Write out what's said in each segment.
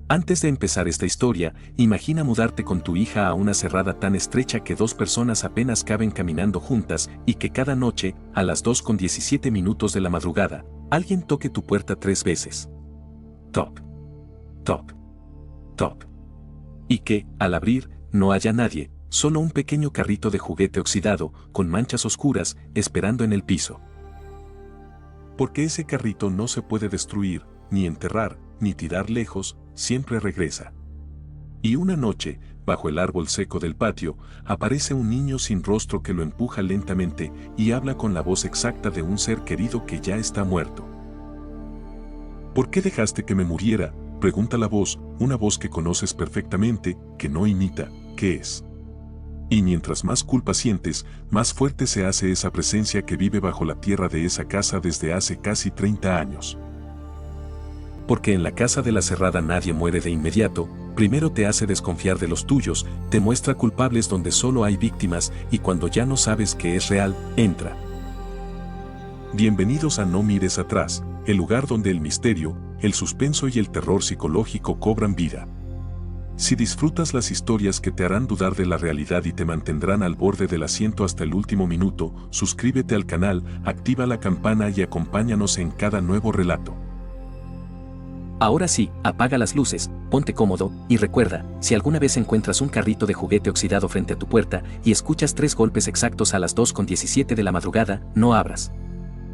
Antes de empezar esta historia, imagina mudarte con tu hija a una cerrada tan estrecha que dos personas apenas caben caminando juntas y que cada noche, a las 2:17 de la madrugada, alguien toque tu puerta 3 veces. Top. Top. Top. Y que, al abrir, no haya nadie, solo un pequeño carrito de juguete oxidado, con manchas oscuras, esperando en el piso. Porque ese carrito no se puede destruir, ni enterrar, ni tirar lejos, siempre regresa. Y una noche, bajo el árbol seco del patio, aparece un niño sin rostro que lo empuja lentamente y habla con la voz exacta de un ser querido que ya está muerto. ¿Por qué dejaste que me muriera?, pregunta la voz, una voz que conoces perfectamente, que no imita, ¿qué es? Y mientras más culpa sientes, más fuerte se hace esa presencia que vive bajo la tierra de esa casa desde hace casi 30 años. Porque en la casa de la cerrada nadie muere de inmediato, primero te hace desconfiar de los tuyos, te muestra culpables donde solo hay víctimas y cuando ya no sabes que es real, entra. Bienvenidos a No Mires Atrás, el lugar donde el misterio, el suspenso y el terror psicológico cobran vida. Si disfrutas las historias que te harán dudar de la realidad y te mantendrán al borde del asiento hasta el último minuto, suscríbete al canal, activa la campana y acompáñanos en cada nuevo relato. Ahora sí, apaga las luces, ponte cómodo, y recuerda, si alguna vez encuentras un carrito de juguete oxidado frente a tu puerta y escuchas 3 golpes exactos a las 2:17 de la madrugada, no abras.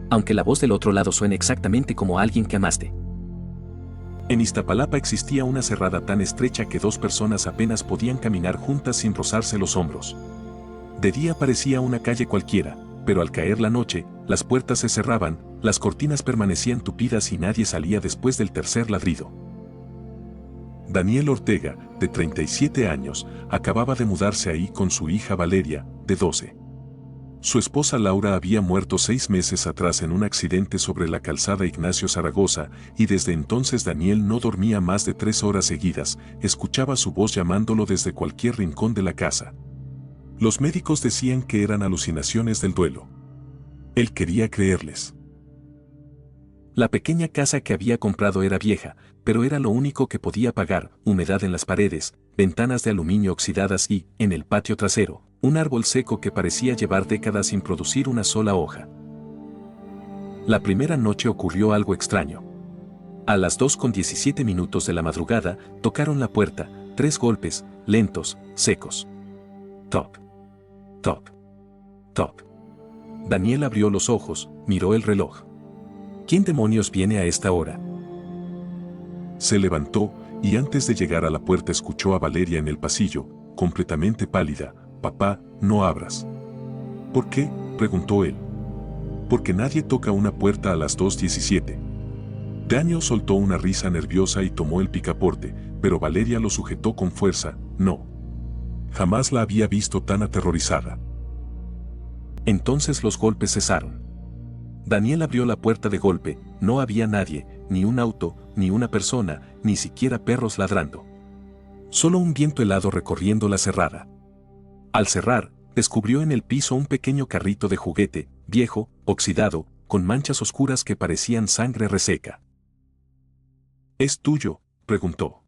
Aunque la voz del otro lado suene exactamente como alguien que amaste. En Iztapalapa existía una cerrada tan estrecha que 2 personas apenas podían caminar juntas sin rozarse los hombros. De día parecía una calle cualquiera, pero al caer la noche, las puertas se cerraban, las cortinas permanecían tupidas y nadie salía después del tercer ladrido. Daniel Ortega, de 37 años, acababa de mudarse ahí con su hija Valeria, de 12. Su esposa Laura había muerto 6 meses atrás en un accidente sobre la calzada Ignacio Zaragoza, y desde entonces Daniel no dormía más de 3 horas seguidas, escuchaba su voz llamándolo desde cualquier rincón de la casa. Los médicos decían que eran alucinaciones del duelo. Él quería creerles. La pequeña casa que había comprado era vieja, pero era lo único que podía pagar: humedad en las paredes, ventanas de aluminio oxidadas y, en el patio trasero, un árbol seco que parecía llevar décadas sin producir una sola hoja. La primera noche ocurrió algo extraño. A las 2:17 de la madrugada, tocaron la puerta, 3 golpes, lentos, secos. Top. Top. Top. Daniel abrió los ojos, miró el reloj. ¿Quién demonios viene a esta hora? Se levantó, y antes de llegar a la puerta escuchó a Valeria en el pasillo, completamente pálida. «Papá, no abras». «¿Por qué?», preguntó él. «Porque nadie toca una puerta a las 2:17». Daniel soltó una risa nerviosa y tomó el picaporte, pero Valeria lo sujetó con fuerza. No. Jamás la había visto tan aterrorizada. Entonces los golpes cesaron. Daniel abrió la puerta de golpe, no había nadie, ni un auto, ni una persona, ni siquiera perros ladrando. Solo un viento helado recorriendo la cerrada. Al cerrar, descubrió en el piso un pequeño carrito de juguete, viejo, oxidado, con manchas oscuras que parecían sangre reseca. «¿Es tuyo?», preguntó.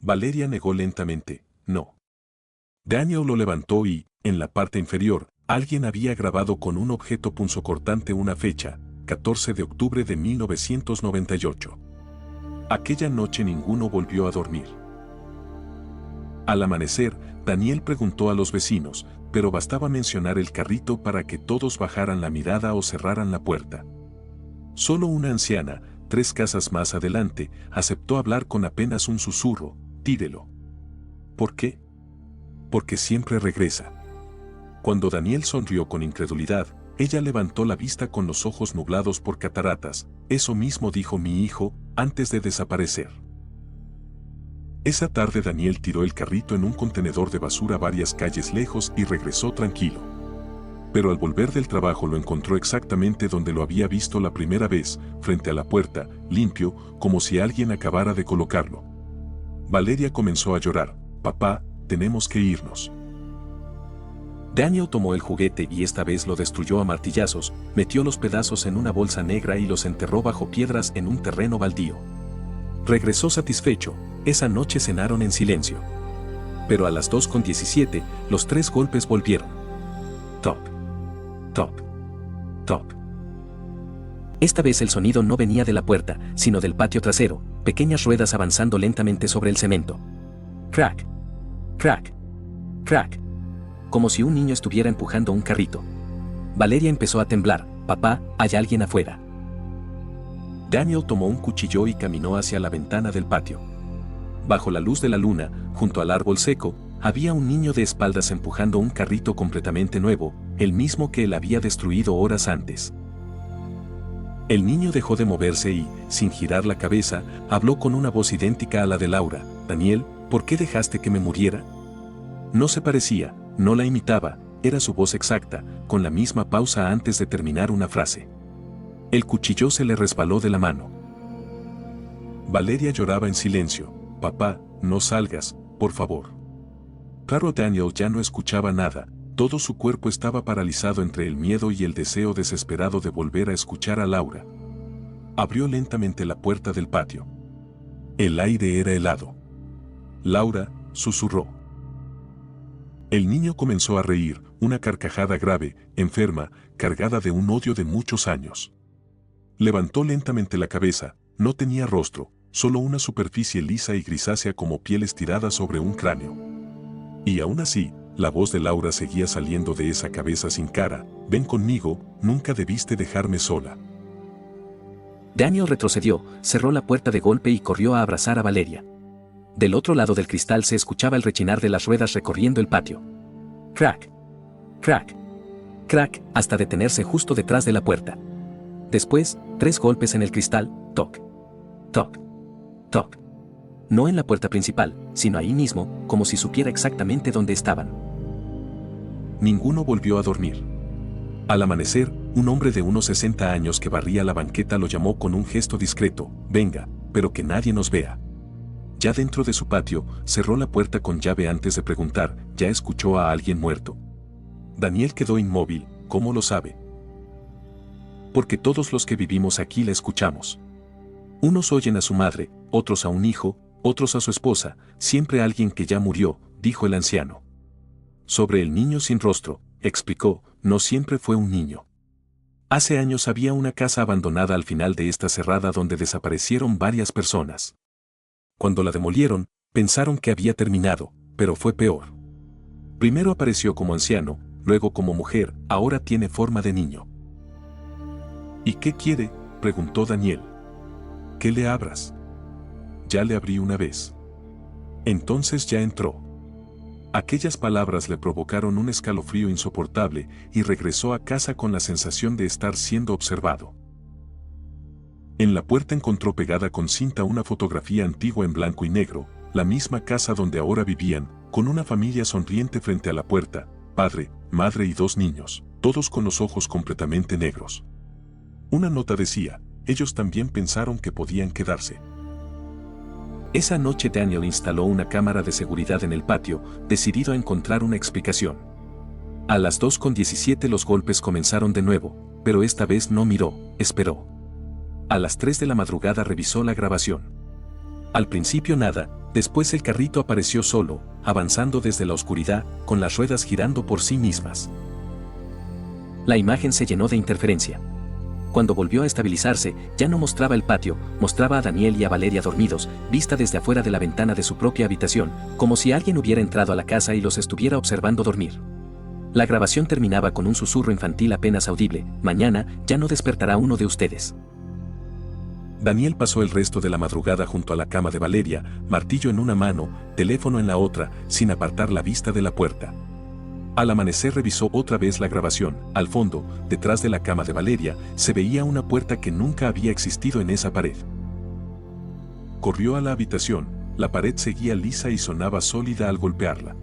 Valeria negó lentamente. «No». Daniel lo levantó y, en la parte inferior, alguien había grabado con un objeto punzocortante una fecha: 14 de octubre de 1998. Aquella noche ninguno volvió a dormir. Al amanecer, Daniel preguntó a los vecinos, pero bastaba mencionar el carrito para que todos bajaran la mirada o cerraran la puerta. Solo una anciana, 3 casas más adelante, aceptó hablar con apenas un susurro: «Tírelo». ¿Por qué? Porque siempre regresa. Cuando Daniel sonrió con incredulidad, ella levantó la vista con los ojos nublados por cataratas. «Eso mismo dijo mi hijo, antes de desaparecer». Esa tarde Daniel tiró el carrito en un contenedor de basura varias calles lejos y regresó tranquilo. Pero al volver del trabajo lo encontró exactamente donde lo había visto la primera vez, frente a la puerta, limpio, como si alguien acabara de colocarlo. Valeria comenzó a llorar. «Papá, tenemos que irnos». Daniel tomó el juguete y esta vez lo destruyó a martillazos, metió los pedazos en una bolsa negra y los enterró bajo piedras en un terreno baldío. Regresó satisfecho. Esa noche cenaron en silencio. Pero a las 2:17, los 3 golpes volvieron. Top. Top. Top. Esta vez el sonido no venía de la puerta, sino del patio trasero, pequeñas ruedas avanzando lentamente sobre el cemento. Crack. Crack. Crack. Como si un niño estuviera empujando un carrito. Valeria empezó a temblar. Papá, hay alguien afuera. Daniel tomó un cuchillo y caminó hacia la ventana del patio. Bajo la luz de la luna, junto al árbol seco, había un niño de espaldas empujando un carrito completamente nuevo, el mismo que él había destruido horas antes. El niño dejó de moverse y, sin girar la cabeza, habló con una voz idéntica a la de Laura. Daniel, ¿por qué dejaste que me muriera? No se parecía, no la imitaba, era su voz exacta, con la misma pausa antes de terminar una frase. El cuchillo se le resbaló de la mano. Valeria lloraba en silencio. Papá, no salgas, por favor. Claro, Daniel ya no escuchaba nada, todo su cuerpo estaba paralizado entre el miedo y el deseo desesperado de volver a escuchar a Laura. Abrió lentamente la puerta del patio. El aire era helado. Laura, susurró. El niño comenzó a reír, una carcajada grave, enferma, cargada de un odio de muchos años. Levantó lentamente la cabeza, no tenía rostro, solo una superficie lisa y grisácea como piel estirada sobre un cráneo. Y aún así, la voz de Laura seguía saliendo de esa cabeza sin cara. Ven conmigo, nunca debiste dejarme sola. Daniel retrocedió, cerró la puerta de golpe y corrió a abrazar a Valeria. Del otro lado del cristal se escuchaba el rechinar de las ruedas recorriendo el patio. Crack. Crack. Crack, hasta detenerse justo detrás de la puerta. Después, 3 golpes en el cristal, toc. Toc. Toc. No en la puerta principal, sino ahí mismo, como si supiera exactamente dónde estaban. Ninguno volvió a dormir. Al amanecer, un hombre de unos 60 años que barría la banqueta lo llamó con un gesto discreto. Venga, pero que nadie nos vea. Ya dentro de su patio, cerró la puerta con llave antes de preguntar, ¿ya escuchó a alguien muerto? Daniel quedó inmóvil. ¿Cómo lo sabe? Porque todos los que vivimos aquí la escuchamos. Unos oyen a su madre, otros a un hijo, otros a su esposa, siempre alguien que ya murió, dijo el anciano. Sobre el niño sin rostro, explicó, no siempre fue un niño. Hace años había una casa abandonada al final de esta cerrada donde desaparecieron varias personas. Cuando la demolieron, pensaron que había terminado, pero fue peor. Primero apareció como anciano, luego como mujer, ahora tiene forma de niño. ¿Y qué quiere?, preguntó Daniel. ¿Que le abras? Ya le abrí una vez. Entonces ya entró. Aquellas palabras le provocaron un escalofrío insoportable y regresó a casa con la sensación de estar siendo observado. En la puerta encontró pegada con cinta una fotografía antigua en blanco y negro, la misma casa donde ahora vivían, con una familia sonriente frente a la puerta, padre, madre y 2 niños, todos con los ojos completamente negros. Una nota decía, ellos también pensaron que podían quedarse. Esa noche Daniel instaló una cámara de seguridad en el patio, decidido a encontrar una explicación. A las 2:17 los golpes comenzaron de nuevo, pero esta vez no miró, esperó. A las 3 de la madrugada revisó la grabación. Al principio nada, después el carrito apareció solo, avanzando desde la oscuridad, con las ruedas girando por sí mismas. La imagen se llenó de interferencia. Cuando volvió a estabilizarse, ya no mostraba el patio, mostraba a Daniel y a Valeria dormidos, vista desde afuera de la ventana de su propia habitación, como si alguien hubiera entrado a la casa y los estuviera observando dormir. La grabación terminaba con un susurro infantil apenas audible, mañana ya no despertará uno de ustedes. Daniel pasó el resto de la madrugada junto a la cama de Valeria, martillo en una mano, teléfono en la otra, sin apartar la vista de la puerta. Al amanecer revisó otra vez la grabación. Al fondo, detrás de la cama de Valeria, se veía una puerta que nunca había existido en esa pared. Corrió a la habitación, la pared seguía lisa y sonaba sólida al golpearla.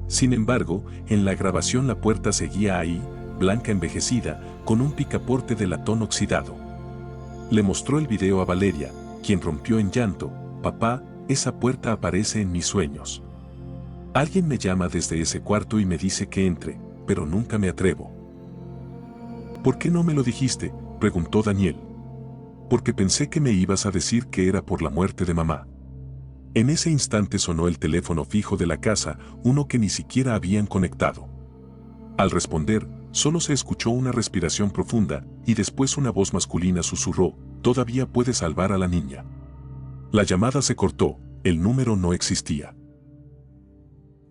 Sin embargo, en la grabación la puerta seguía ahí, blanca envejecida, con un picaporte de latón oxidado. Le mostró el video a Valeria, quien rompió en llanto. Papá, esa puerta aparece en mis sueños. Alguien me llama desde ese cuarto y me dice que entre, pero nunca me atrevo. ¿Por qué no me lo dijiste?, preguntó Daniel. porque pensé que me ibas a decir que era por la muerte de mamá. En ese instante sonó el teléfono fijo de la casa, uno que ni siquiera habían conectado. Al responder, solo se escuchó una respiración profunda y después una voz masculina susurró: «Todavía puedes salvar a la niña». La llamada se cortó, el número no existía.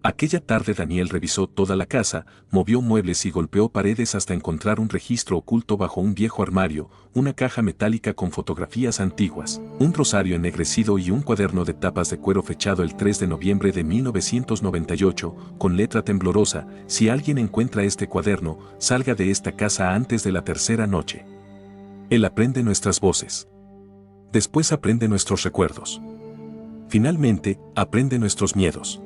Aquella tarde Daniel revisó toda la casa, movió muebles y golpeó paredes hasta encontrar un registro oculto bajo un viejo armario, una caja metálica con fotografías antiguas, un rosario ennegrecido y un cuaderno de tapas de cuero fechado el 3 de noviembre de 1998, con letra temblorosa: «Si alguien encuentra este cuaderno, salga de esta casa antes de la tercera noche». Él aprende nuestras voces. Después aprende nuestros recuerdos. Finalmente, aprende nuestros miedos.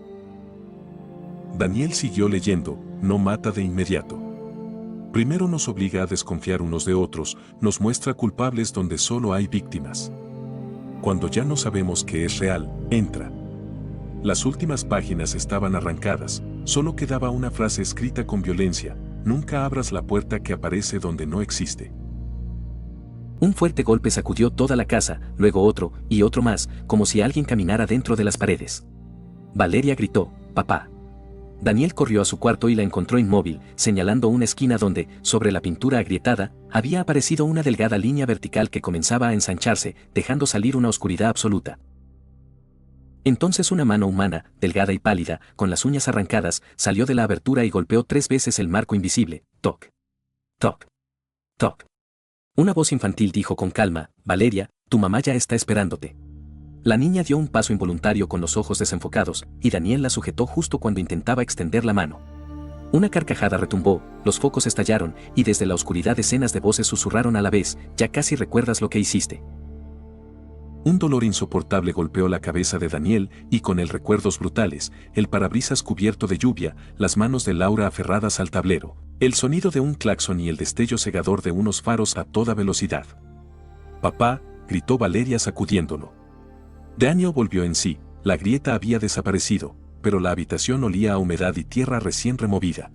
Daniel siguió leyendo, no mata de inmediato. Primero nos obliga a desconfiar unos de otros, nos muestra culpables donde solo hay víctimas. Cuando ya no sabemos qué es real, entra. Las últimas páginas estaban arrancadas, solo quedaba una frase escrita con violencia: «Nunca abras la puerta que aparece donde no existe». Un fuerte golpe sacudió toda la casa, luego otro, y otro más, como si alguien caminara dentro de las paredes. Valeria gritó: «¡Papá!». Daniel corrió a su cuarto y la encontró inmóvil, señalando una esquina donde, sobre la pintura agrietada, había aparecido una delgada línea vertical que comenzaba a ensancharse, dejando salir una oscuridad absoluta. Entonces una mano humana, delgada y pálida, con las uñas arrancadas, salió de la abertura y golpeó 3 veces el marco invisible. Toc. Toc. Toc. Una voz infantil dijo con calma: «Valeria, tu mamá ya está esperándote». La niña dio un paso involuntario con los ojos desenfocados, y Daniel la sujetó justo cuando intentaba extender la mano. Una carcajada retumbó, los focos estallaron, y desde la oscuridad decenas de voces susurraron a la vez: «Ya casi recuerdas lo que hiciste». Un dolor insoportable golpeó la cabeza de Daniel, y con él recuerdos brutales: el parabrisas cubierto de lluvia, las manos de Laura aferradas al tablero, el sonido de un claxon y el destello cegador de unos faros a toda velocidad. «Papá», gritó Valeria sacudiéndolo. Daniel volvió en sí, la grieta había desaparecido, pero la habitación olía a humedad y tierra recién removida.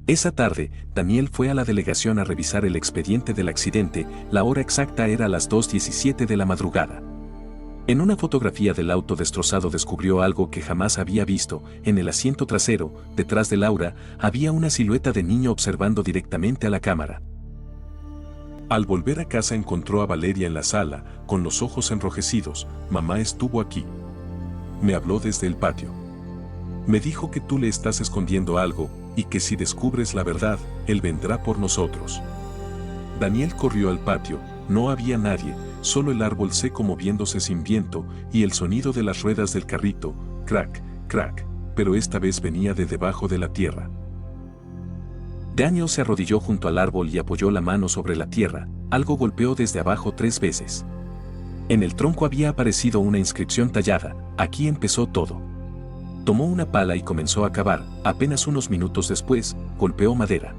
Esa tarde, Daniel fue a la delegación a revisar el expediente del accidente. La hora exacta era las 2:17 de la madrugada. En una fotografía del auto destrozado descubrió algo que jamás había visto: en el asiento trasero, detrás de Laura, había una silueta de niño observando directamente a la cámara. Al volver a casa encontró a Valeria en la sala, con los ojos enrojecidos. «Mamá estuvo aquí. Me habló desde el patio. Me dijo que tú le estás escondiendo algo, y que si descubres la verdad, él vendrá por nosotros». Daniel corrió al patio, no había nadie, solo el árbol seco moviéndose sin viento, y el sonido de las ruedas del carrito, crack, crack, pero esta vez venía de debajo de la tierra. Daniel se arrodilló junto al árbol y apoyó la mano sobre la tierra. Algo golpeó desde abajo 3 veces. En el tronco había aparecido una inscripción tallada: «Aquí empezó todo». Tomó una pala y comenzó a cavar. Apenas unos minutos después, golpeó madera.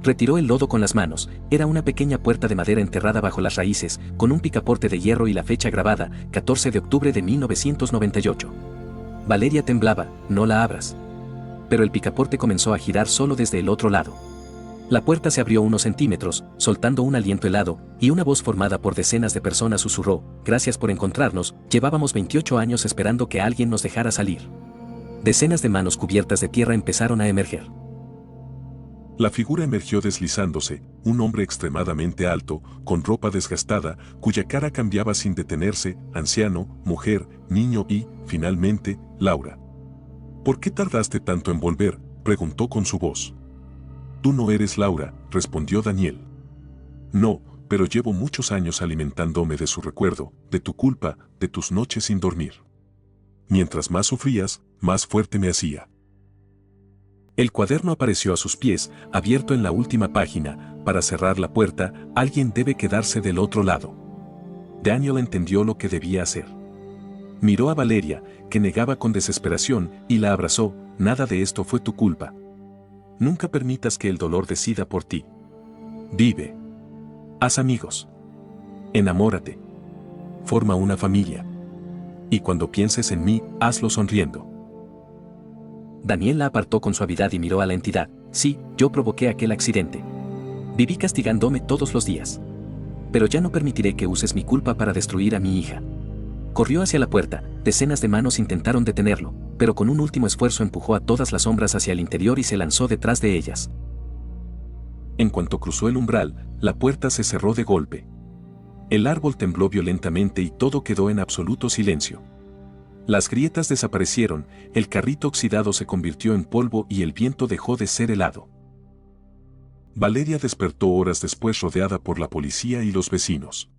Retiró el lodo con las manos. Era una pequeña puerta de madera enterrada bajo las raíces, con un picaporte de hierro y la fecha grabada: 14 de octubre de 1998. Valeria temblaba: «No la abras». Pero el picaporte comenzó a girar solo desde el otro lado. La puerta se abrió unos centímetros, soltando un aliento helado, y una voz formada por decenas de personas susurró: «Gracias por encontrarnos, llevábamos 28 años esperando que alguien nos dejara salir». Decenas de manos cubiertas de tierra empezaron a emerger. La figura emergió deslizándose, un hombre extremadamente alto, con ropa desgastada, cuya cara cambiaba sin detenerse: anciano, mujer, niño y, finalmente, Laura. «¿Por qué tardaste tanto en volver?», preguntó con su voz. «Tú no eres Laura», respondió Daniel. «No, pero llevo muchos años alimentándome de su recuerdo, de tu culpa, de tus noches sin dormir. Mientras más sufrías, más fuerte me hacía». El cuaderno apareció a sus pies, abierto en la última página. Para cerrar la puerta, alguien debe quedarse del otro lado. Daniel entendió lo que debía hacer. Miró a Valeria, que negaba con desesperación, y la abrazó. «Nada de esto fue tu culpa. Nunca permitas que el dolor decida por ti. Vive. Haz amigos. Enamórate. Forma una familia. Y cuando pienses en mí, hazlo sonriendo». Daniel la apartó con suavidad y miró a la entidad. «Sí, yo provoqué aquel accidente. Viví castigándome todos los días. pero ya no permitiré que uses mi culpa para destruir a mi hija. Corrió hacia la puerta, decenas de manos intentaron detenerlo, pero con un último esfuerzo empujó a todas las sombras hacia el interior y se lanzó detrás de ellas. En cuanto cruzó el umbral, la puerta se cerró de golpe. El árbol tembló violentamente y todo quedó en absoluto silencio. Las grietas desaparecieron, el carrito oxidado se convirtió en polvo y el viento dejó de ser helado. Valeria despertó horas después rodeada por la policía y los vecinos.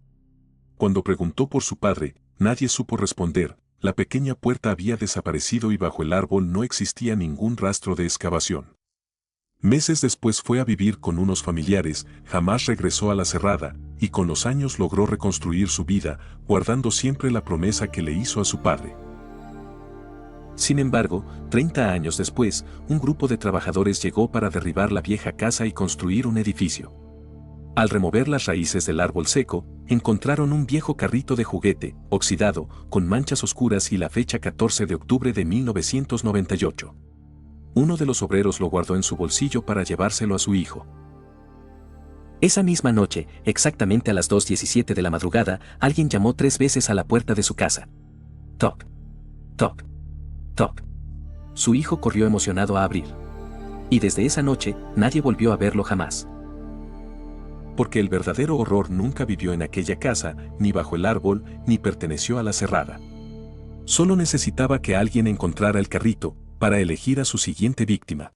Cuando preguntó por su padre, nadie supo responder, la pequeña puerta había desaparecido y bajo el árbol no existía ningún rastro de excavación. Meses después fue a vivir con unos familiares, jamás regresó a la Cerrada, y con los años logró reconstruir su vida, guardando siempre la promesa que le hizo a su padre. Sin embargo, 30 años después, un grupo de trabajadores llegó para derribar la vieja casa y construir un edificio. Al remover las raíces del árbol seco, encontraron un viejo carrito de juguete, oxidado, con manchas oscuras y la fecha 14 de octubre de 1998. Uno de los obreros lo guardó en su bolsillo para llevárselo a su hijo. Esa misma noche, exactamente a las 2:17 de la madrugada, alguien llamó 3 veces a la puerta de su casa. Toc, toc, toc. Su hijo corrió emocionado a abrir. Y desde esa noche, nadie volvió a verlo jamás. Porque el verdadero horror nunca vivió en aquella casa, ni bajo el árbol, ni perteneció a la Cerrada. Solo necesitaba que alguien encontrara el carrito, para elegir a su siguiente víctima.